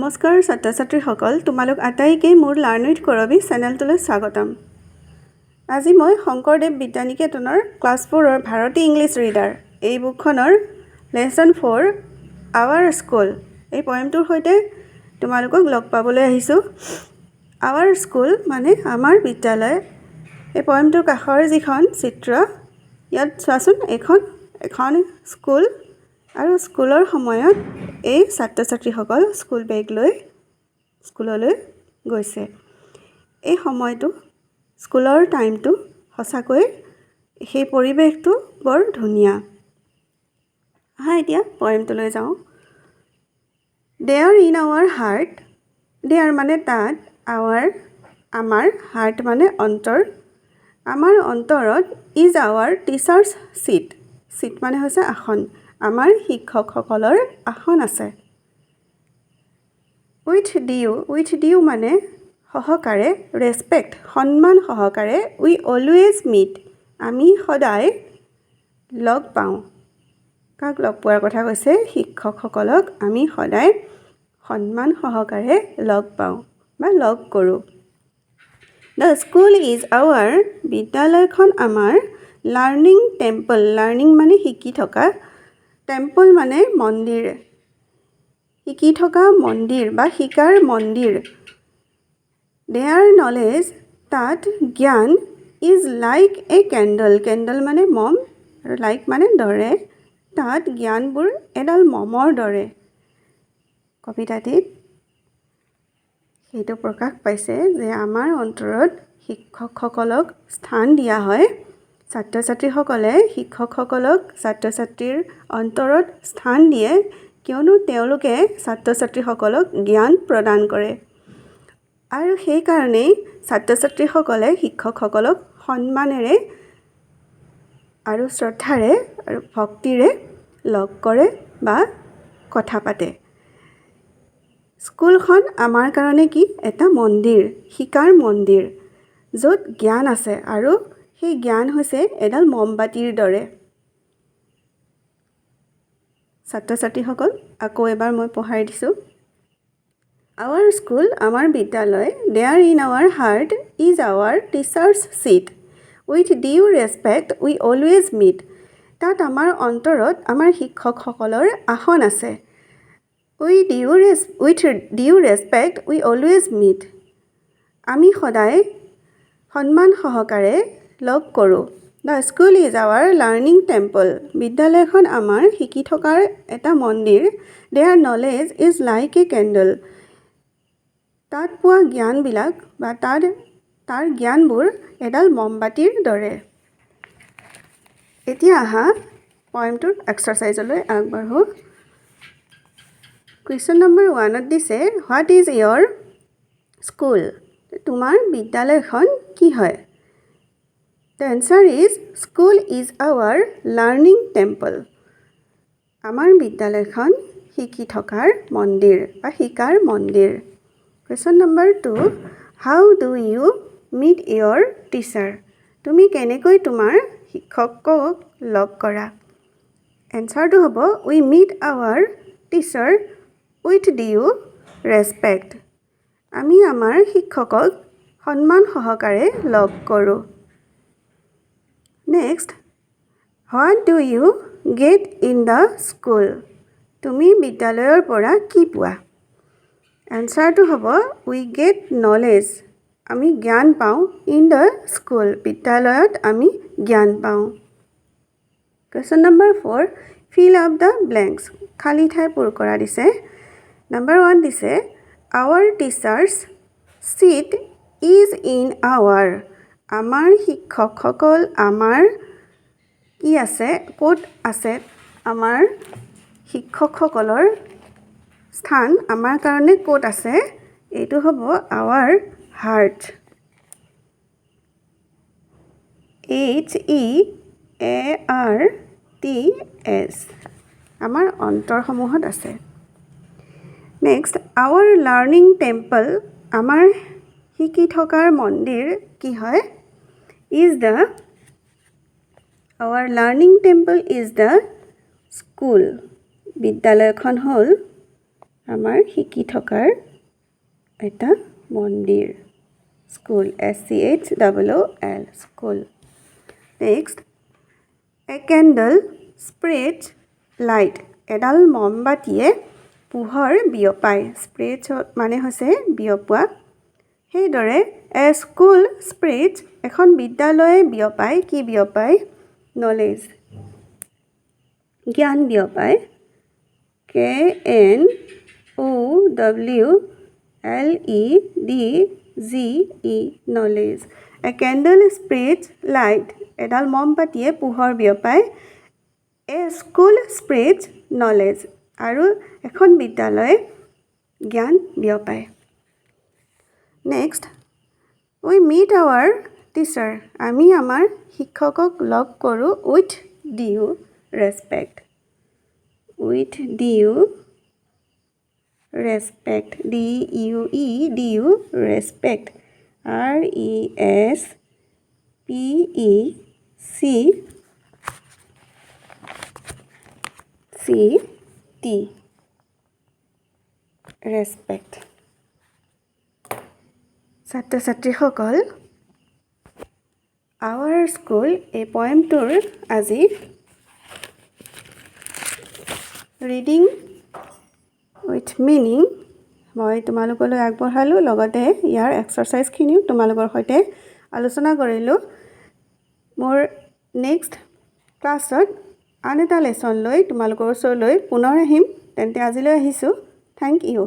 নমস্কাৰ ছাত্ৰ ছাত্ৰীসকল, তোমালোক আটাইকে মোৰ লাৰ্ণ উইথ কৰবী চেনেলটোলৈ স্বাগতম। আজি মই শংকৰদেৱ বিদ্যানিকেতনৰ ক্লাছ 4ৰ ভাৰতী ইংলিছ ৰিডাৰ এই বুকখনৰ লেছন 4 আৱাৰ স্কুল এই পয়েমটোৰ সৈতে তোমালোকক লগ পাবলৈ আহিছোঁ। আৱাৰ স্কুল মানে আমাৰ বিদ্যালয়। এই পয়েমটোৰ কাষৰ যিখন চিত্ৰ, ইয়াত চোৱাচোন, এখন স্কুল আৰু স্কুলৰ সময়ত এই ছাত্ৰ ছাত্ৰীসকল স্কুল বেগ লৈ স্কুললৈ গৈছে। এই সময়টো, স্কুলৰ টাইমটো সঁচাকৈ সেই পৰিৱেশটো বৰ ধুনীয়া। এতিয়া পয়েমটোলৈ যাওঁ। There in our heart, there মানে তাত, আৱাৰ আমাৰ, হাৰ্ট মানে অন্তৰ, আমাৰ অন্তৰত is our teachers seat, seat মানে হৈছে আসন, আমাৰ শিক্ষকসকলৰ আসন আছে। উইথ ডিউ মানে সহকাৰে, ৰেচপেক্ট সন্মান সহকাৰে, উই অলৱেজ মিট আমি সদায় লগ পাওঁ। কাক লগ পোৱাৰ কথা কৈছে? শিক্ষকসকলক আমি সদায় সন্মান সহকাৰে লগ পাওঁ বা লগ কৰোঁ। দ্য স্কুল ইজ আৱাৰ, বিদ্যালয়খন আমাৰ, লাৰ্ণিং টেম্পল, লাৰ্ণিং মানে শিকি থকা, টেম্পল মানে মন্দিৰ, শিকি থকা মন্দিৰ বা শিকাৰ মন্দিৰ। দেয়াৰ নলেজ, তাত জ্ঞান, is like a candle, candle মানে মম আৰু লাইক মানে দৰে, তাত জ্ঞানবোৰ এডাল মমৰ দৰে। কবিতাটিত সেইটো প্ৰকাশ পাইছে যে আমাৰ অন্তৰত শিক্ষকসকলক স্থান দিয়া হয়। ছাত্ৰ ছাত্ৰীসকলে শিক্ষকসকলক ছাত্ৰ ছাত্ৰীৰ অন্তৰত স্থান দিয়ে, কিয়নো তেওঁলোকে ছাত্ৰ ছাত্ৰীসকলক জ্ঞান প্ৰদান কৰে। আৰু সেইকাৰণেই ছাত্ৰ ছাত্ৰীসকলে শিক্ষকসকলক সন্মানেৰে আৰু শ্ৰদ্ধাৰে আৰু ভক্তিৰে লগ কৰে বা কথা পাতে। স্কুলখন আমাৰ কাৰণে কি? এটা মন্দিৰ, শিকাৰ মন্দিৰ, য'ত জ্ঞান আছে আৰু সেই জ্ঞান হৈছে এডাল মমবাতিৰ দৰে। ছাত্ৰ ছাত্ৰীসকল, আকৌ এবাৰ মই পঢ়াই দিছোঁ। আৱাৰ স্কুল আমাৰ বিদ্যালয়, there in our heart is our teachers seat, with due respect we always meet তাত আমাৰ অন্তৰত আমাৰ শিক্ষকসকলৰ আসন আছে। With due respect we always meet আমি সদায় সন্মান সহকাৰে লগ কৰোঁ। The school is our learning temple, বিদ্যালয়খন আমাৰ শিকি থকাৰ এটা মন্দিৰ। Their knowledge is like a candle, তাত পোৱা জ্ঞানবিলাক বা তাৰ জ্ঞানবোৰ এডাল মমবাতিৰ দৰে। এতিয়া আহা পয়েমটোৰ এক্সাৰচাইজলৈ আগবাঢ়োঁ। কুৱেশ্যন নম্বৰ 1ত দিছে, হোৱাট ইজ ইয়ৰ স্কুল, তোমাৰ বিদ্যালয়খন কি হয়? The answer is, school is our learning temple, আমাৰ বিদ্যালয়খন শিকি থকাৰ মন্দিৰ বা শিকাৰ মন্দিৰ। Question number 2, how do you meet your teacher, তুমি কেনেকৈ তোমাৰ শিক্ষকক লগ কৰা? এনচাৰটো হ'ব, we meet our teacher with due respect, আমি আমাৰ শিক্ষকক সন্মান সহকাৰে লগ কৰোঁ। Next, what do you get in the school, তুমি বিদ্যালয়ৰ পৰা কি পোৱা? এনচাৰটো হ'ব, উই গেট নলেজ, আমি জ্ঞান পাওঁ, ইন দ্য স্কুল, বিদ্যালয়ত আমি জ্ঞান পাওঁ। Question number 4, fill up the blanks, খালী ঠাই পূৰ কৰা দিছে। নম্বৰ 1 দিছে, our teachers seat is in our, আমাৰ শিক্ষকসকল আমাৰ কি আছে, ক'ত আছে? আমাৰ শিক্ষকসকলৰ স্থান আমাৰ কাৰণে ক'ত আছে? এইটো হ'ব আৱাৰ হাৰ্ট, HEARTS, আমাৰ অন্তৰসমূহত আছে। নেক্সট, আৱাৰ লাৰ্ণিং টেম্পল, আমাৰ শিকি থকাৰ মন্দিৰ কি হয়? Our learning temple is the school, বিদ্যালয়খন হ'ল আমাৰ শিকি থকাৰ এটা মন্দিৰ school SCHOOL school next a candle spreads light এডাল মমবাতিয়ে পোহৰ বিয়পায় স্প্ৰেডছ মানে হৈছে বিয়পোৱা সেইদৰে এ স্কুল স্প্ৰেডছ এখন বিদ্যালয়ে বিয়পায় কি বিয়পায় নলেজ জ্ঞান বিয়পায় KNOWLEDGE নলেজ এ কেণ্ডল স্প্ৰেডছ লাইট এডাল মমবাতিয়ে পোহৰ বিয়পায় এ স্কুল স্প্ৰেডছ নলেজ আৰু এখন বিদ্যালয়ে জ্ঞান বিয়পায় next we meet our teacher আমি আমাৰ শিক্ষকক লগ কৰোঁ with due respect DUE respect RESPECT respect ছাত্ৰ ছাত্ৰীসকল আৱাৰ স্কুল এই পয়েমটোৰ আজি ৰিডিং উইথ মিনিং মই তোমালোকলৈ আগবঢ়ালোঁ লগতে ইয়াৰ এক্সাৰচাইজখিনিও তোমালোকৰ সৈতে আলোচনা কৰিলোঁ মোৰ নেক্সট ক্লাছত আন এটা লেচন লৈ তোমালোকৰ ওচৰলৈ পুনৰ আহিম তেন্তে আজিলৈ আহিছোঁ থেংক ইউ